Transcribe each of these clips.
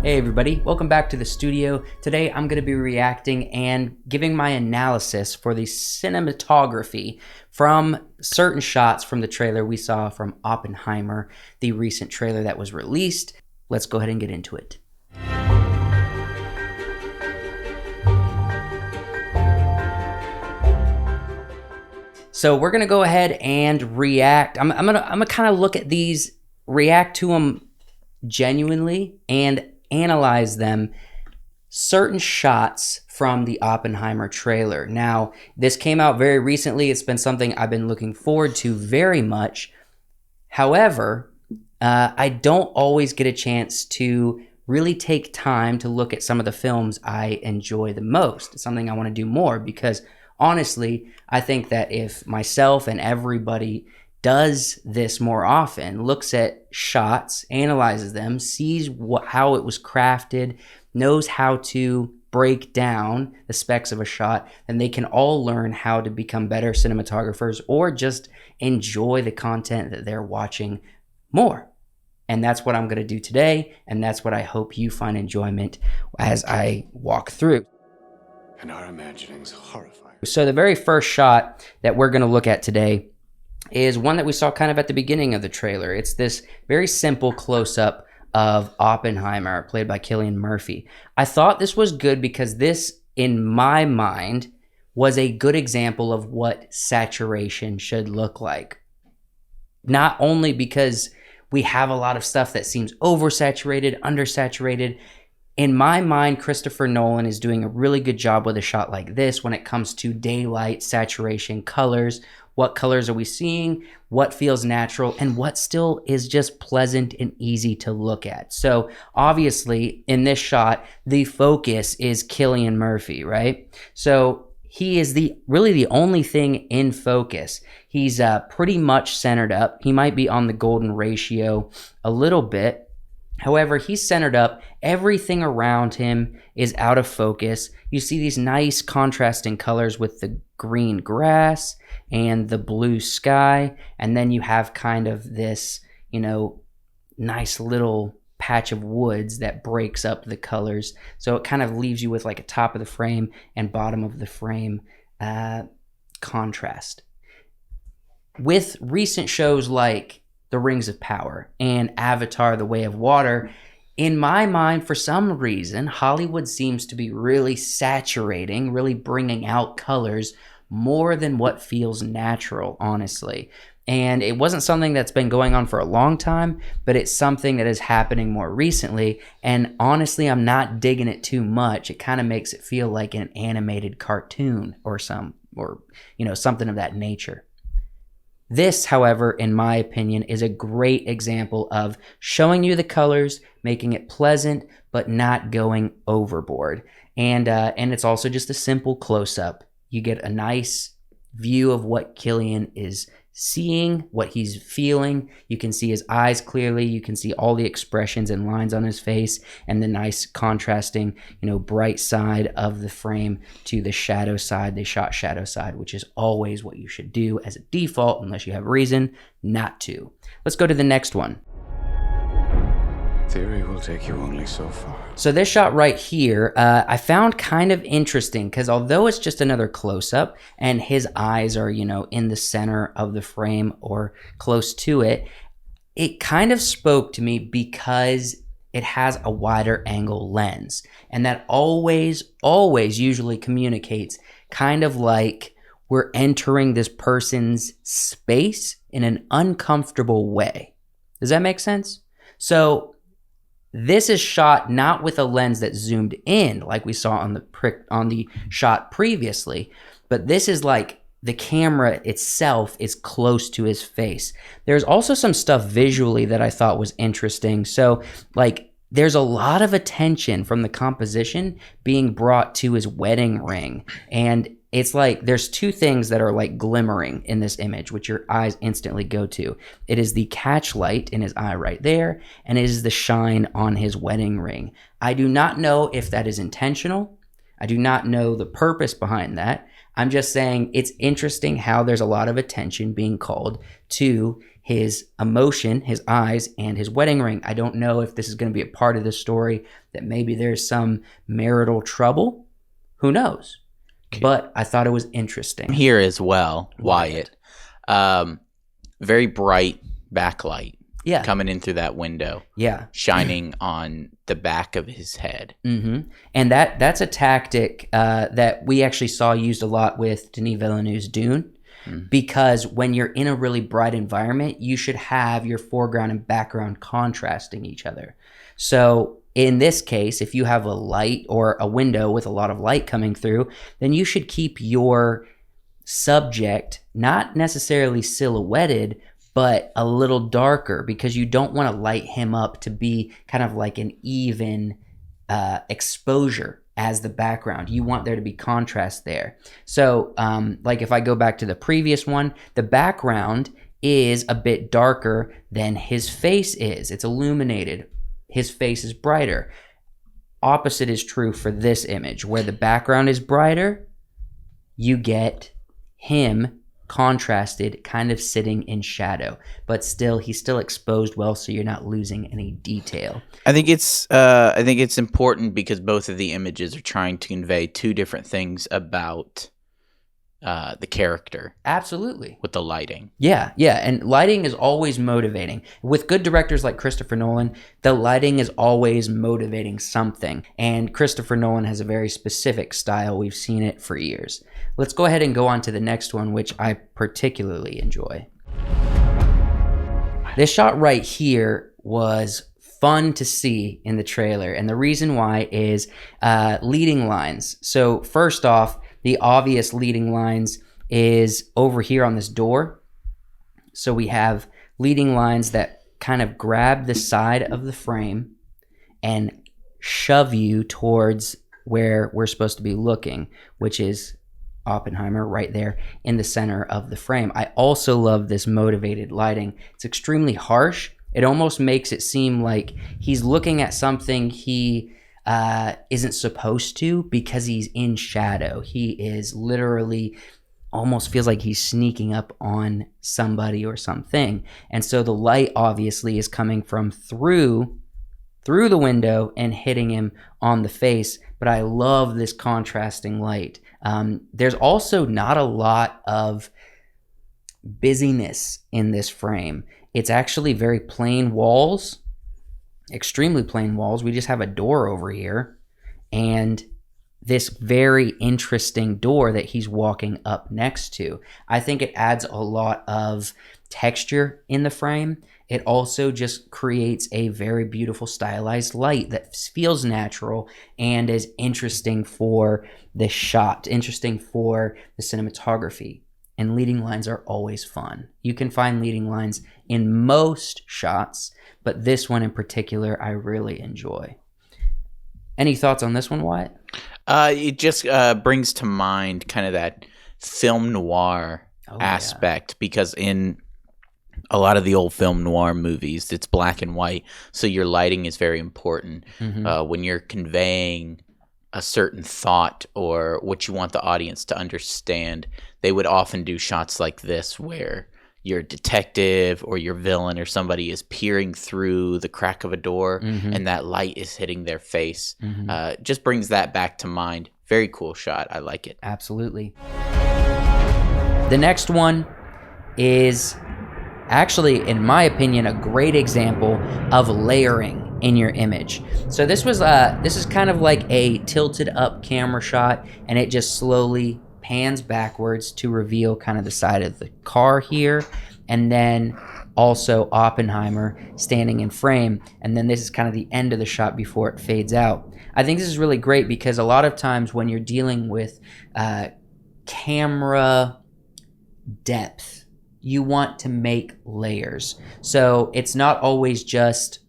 Hey everybody, welcome back to the studio. Today I'm going to be reacting and giving my analysis for the cinematography from certain shots from the trailer we saw from Oppenheimer, the recent trailer that was released. Let's go ahead and get into it. So we're going to go ahead and react. I'm gonna kind of look at these, react to them genuinely and analyze them, certain shots from the Oppenheimer trailer. Now, this came out very recently. It's been something I've been looking forward to very much. However, I don't always get a chance to really take time to look at some of the films I enjoy the most. It's something I want to do more because honestly, I think that if myself and everybody does this more often, looks at shots, analyzes them, sees how it was crafted, knows how to break down the specs of a shot, then they can all learn how to become better cinematographers or just enjoy the content that they're watching more. And that's what I'm going to do today, and that's what I hope you find enjoyment as I walk through. And our imagining's horrifying. So the very first shot that we're going to look at today is one that we saw kind of at the beginning of the trailer. It's this very simple close-up of Oppenheimer, played by Cillian Murphy. I thought this was good because this, in my mind, was a good example of what saturation should look like. Not only because we have a lot of stuff that seems oversaturated, undersaturated. In my mind, Christopher Nolan is doing a really good job with a shot like this when it comes to daylight, saturation, colors. What colors are we seeing? What feels natural? And what still is just pleasant and easy to look at? So obviously, in this shot, the focus is Cillian Murphy, right? So he is really the only thing in focus. He's pretty much centered up. He might be on the golden ratio a little bit. However, he's centered up. Everything around him is out of focus. You see these nice contrasting colors with the green grass and the blue sky. And then you have kind of this, nice little patch of woods that breaks up the colors. So it kind of leaves you with like a top of the frame and bottom of the frame contrast. With recent shows like The Rings of Power and Avatar: The Way of Water, in my mind, for some reason, Hollywood seems to be really saturating, really bringing out colors more than what feels natural, honestly. And it wasn't something that's been going on for a long time, but it's something that is happening more recently. And honestly, I'm not digging it too much. It kind of makes it feel like an animated cartoon or something of that nature. This, however, in my opinion, is a great example of showing you the colors, making it pleasant, but not going overboard. And it's also just a simple close-up. You get a nice view of what Cillian is seeing, what he's feeling. You can see his eyes clearly. You can see all the expressions and lines on his face and the nice contrasting, bright side of the frame to the shadow side. They shot shadow side, which is always what you should do as a default unless you have reason not to. Let's go to the next one. Theory will take you only so far. So this shot right here, I found kind of interesting because although it's just another close-up and his eyes are, in the center of the frame or close to it, it kind of spoke to me because it has a wider angle lens. And that always usually communicates kind of like we're entering this person's space in an uncomfortable way. Does that make sense? So this is shot not with a lens that zoomed in like we saw on the shot previously, but this is like the camera itself is close to his face. There's also some stuff visually that I thought was interesting. So like there's a lot of attention from the composition being brought to his wedding ring. And it's like there's two things that are like glimmering in this image, which your eyes instantly go to. It is the catch light in his eye right there, and it is the shine on his wedding ring. I do not know if that is intentional. I do not know the purpose behind that. I'm just saying it's interesting how there's a lot of attention being called to his emotion, his eyes, and his wedding ring. I don't know if this is going to be a part of the story, that maybe there's some marital trouble. Who knows? But I thought it was interesting. Here as well, Wyatt. Very bright backlight coming in through that window. Yeah. Shining on the back of his head. Mm-hmm. And that's a tactic that we actually saw used a lot with Denis Villeneuve's Dune. Because when you're in a really bright environment, you should have your foreground and background contrasting each other. So in this case, if you have a light or a window with a lot of light coming through, then you should keep your subject not necessarily silhouetted, but a little darker, because you don't want to light him up to be kind of like an even exposure as the background. You want there to be contrast there. So like if I go back to the previous one, the background is a bit darker than his face is. It's illuminated. His face is brighter. Opposite is true for this image. Where the background is brighter, you get him contrasted, kind of sitting in shadow, but still he's still exposed well, so you're not losing any detail. I think it's important because both of the images are trying to convey two different things about the character. Absolutely. With the lighting. Yeah, and lighting is always motivating. With good directors like Christopher Nolan, the lighting is always motivating something, and Christopher Nolan has a very specific style. We've seen it for years. Let's go ahead and go on to the next one, which I particularly enjoy. This shot right here was fun to see in the trailer, and the reason why is leading lines. So first off, the obvious leading lines is over here on this door. So we have leading lines that kind of grab the side of the frame and shove you towards where we're supposed to be looking, which is Oppenheimer right there in the center of the frame. I also love this motivated lighting. It's extremely harsh. It almost makes it seem like he's looking at something he isn't supposed to, because he's in shadow. He is literally, almost feels like he's sneaking up on somebody or something. And so the light obviously is coming from through the window and hitting him on the face. But I love this contrasting light. There's also not a lot of busyness in this frame. It's actually very plain walls, extremely plain walls. We just have a door over here and this very interesting door that he's walking up next to. I think it adds a lot of texture in the frame. It also just creates a very beautiful stylized light that feels natural and is interesting for the shot, interesting for the cinematography. And leading lines are always fun. You can find leading lines in most shots, but this one in particular, I really enjoy. Any thoughts on this one, Wyatt? It just brings to mind kind of that film noir aspect, because in a lot of the old film noir movies, it's black and white, so your lighting is very important. When you're conveying a certain thought or what you want the audience to understand, they would often do shots like this where your detective or your villain or somebody is peering through the crack of a door and that light is hitting their face. Just brings that back to mind. Very cool shot. I like it. Absolutely. The next one is actually, in my opinion, a great example of layering in your image. So this is kind of like a tilted up camera shot, and it just slowly pans backwards to reveal kind of the side of the car here, and then also Oppenheimer standing in frame, and then this is kind of the end of the shot before it fades out. I think this is really great because a lot of times when you're dealing with camera depth, you want to make layers. So it's not always just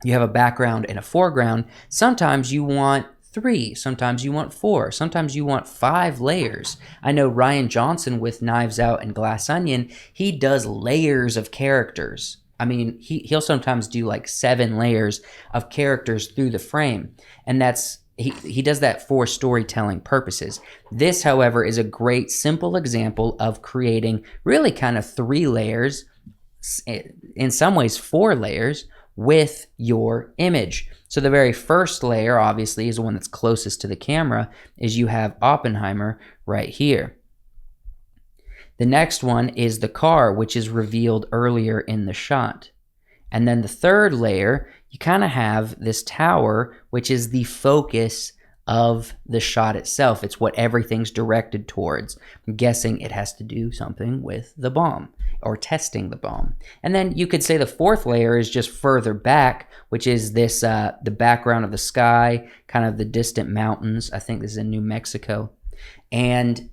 you have a background and a foreground. Sometimes you want 3, sometimes you want 4, sometimes you want 5 layers. I know Rian Johnson with Knives Out and Glass Onion, he does layers of characters. I mean, he'll sometimes do like 7 layers of characters through the frame. And that's he does that for storytelling purposes. This, however, is a great simple example of creating really kind of 3 layers in some ways 4 layers with your image. So the very first layer, obviously, is the one that's closest to the camera, is you have Oppenheimer right here. The next one is the car, which is revealed earlier in the shot. And then the third layer, you kind of have this tower, which is the focus of the shot itself. It's what everything's directed towards. I'm guessing it has to do something with the bomb or testing the bomb. And then you could say the fourth layer is just further back, which is this the background of the sky, kind of the distant mountains. I think this is in New Mexico. And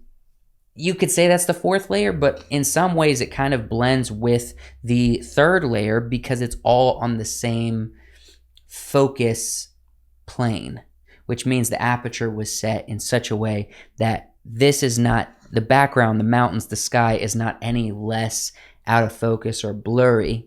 you could say that's the fourth layer, but in some ways it kind of blends with the third layer because it's all on the same focus plane, which means the aperture was set in such a way that this is not the background, the mountains, the sky is not any less out of focus or blurry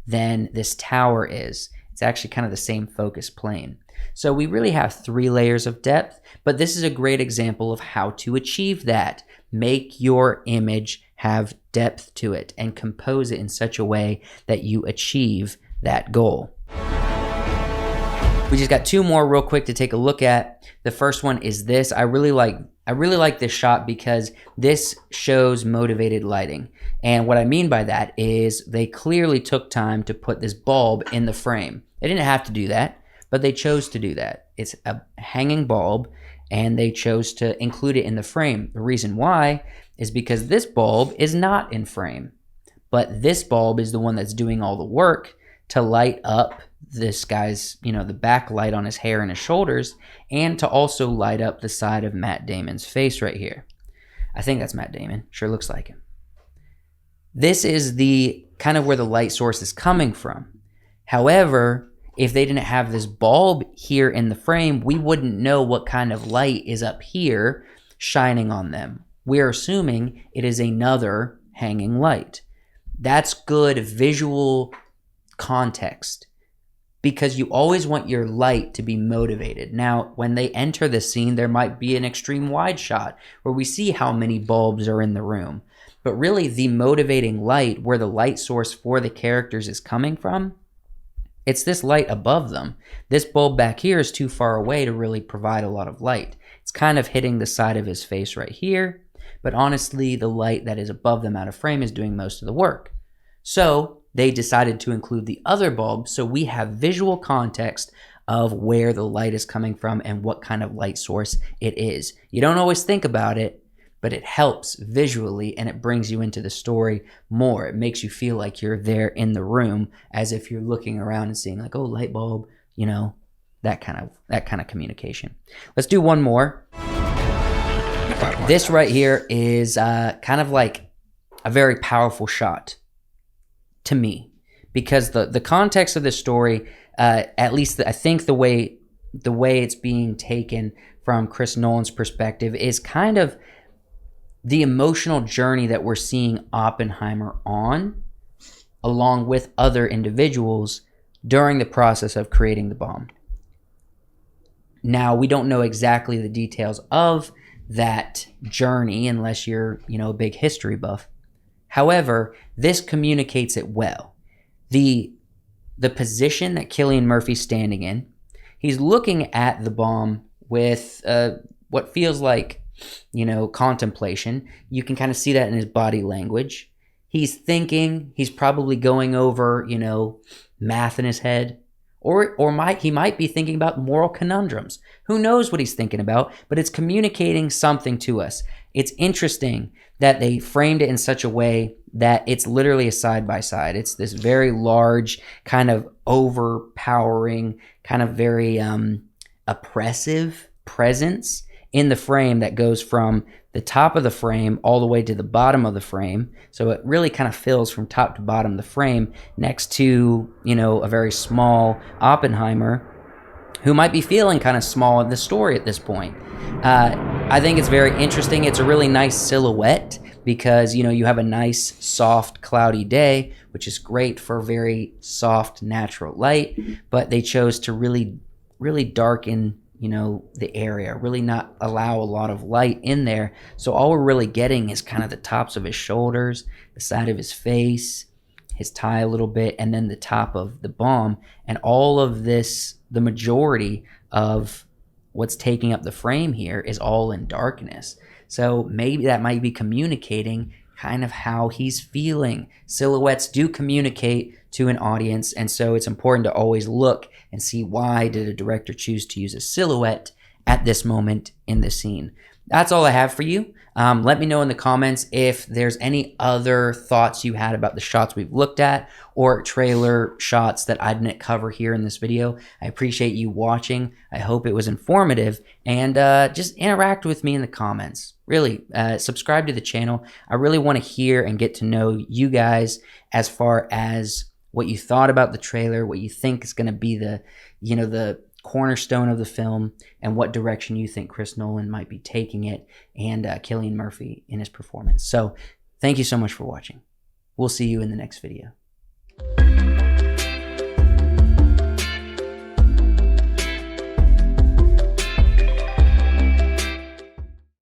than this tower is. It's actually kind of the same focus plane. So we really have 3 layers of depth, but this is a great example of how to achieve that. Make your image have depth to it and compose it in such a way that you achieve that goal. We just got 2 more real quick to take a look at. The first one is this. I really like this shot because this shows motivated lighting. And what I mean by that is they clearly took time to put this bulb in the frame. They didn't have to do that, but they chose to do that. It's a hanging bulb, and they chose to include it in the frame. The reason why is because this bulb is not in frame, but this bulb is the one that's doing all the work to light up this guy's, the backlight on his hair and his shoulders, and to also light up the side of Matt Damon's face right here. I think that's Matt Damon. Sure looks like him. This is the kind of where the light source is coming from. However, if they didn't have this bulb here in the frame, we wouldn't know what kind of light is up here shining on them. We're assuming it is another hanging light. That's good visual context because you always want your light to be motivated. Now, when they enter the scene, there might be an extreme wide shot where we see how many bulbs are in the room. But really, the motivating light, where the light source for the characters is coming from, it's this light above them. This bulb back here is too far away to really provide a lot of light. It's kind of hitting the side of his face right here, but honestly, the light that is above them out of frame is doing most of the work. So they decided to include the other bulb so we have visual context of where the light is coming from and what kind of light source it is. You don't always think about it, but it helps visually and it brings you into the story more. It makes you feel like you're there in the room as if you're looking around and seeing like, oh, light bulb, that kind of communication. Let's do one more. This right here is kind of like a very powerful shot to me, because the context of the story, at least I think the way it's being taken from Chris Nolan's perspective, is kind of the emotional journey that we're seeing Oppenheimer on, along with other individuals during the process of creating the bomb. Now, we don't know exactly the details of that journey unless you're, a big history buff. However, this communicates it well. The position that Cillian Murphy's standing in, he's looking at the bomb with what feels like, contemplation. You can kind of see that in his body language. He's thinking, he's probably going over, math in his head. Or he might be thinking about moral conundrums. Who knows what he's thinking about, but it's communicating something to us. It's interesting that they framed it in such a way that it's literally a side-by-side. It's this very large, kind of overpowering, kind of very oppressive presence in the frame that goes from the top of the frame all the way to the bottom of the frame. So it really kind of fills from top to bottom the frame next to, a very small Oppenheimer who might be feeling kind of small in the story at this point. I think it's very interesting. It's a really nice silhouette because, you have a nice, soft, cloudy day, which is great for very soft, natural light, but they chose to really, really darken the area, really not allow a lot of light in there. So all we're really getting is kind of the tops of his shoulders, the side of his face, his tie a little bit, and then the top of the bomb. And all of this, the majority of what's taking up the frame here is all in darkness. So maybe that might be communicating kind of how he's feeling. Silhouettes do communicate to an audience, and so it's important to always look and see, why did a director choose to use a silhouette at this moment in the scene. That's all I have for you. Let me know in the comments if there's any other thoughts you had about the shots we've looked at, or trailer shots that I didn't cover here in this video. I appreciate you watching. I hope it was informative, and just interact with me in the comments. Really, subscribe to the channel. I really want to hear and get to know you guys as far as what you thought about the trailer, what you think is going to be the, the cornerstone of the film, and what direction you think Chris Nolan might be taking it, and Cillian Murphy in his performance. So thank you so much for watching. We'll see you in the next video.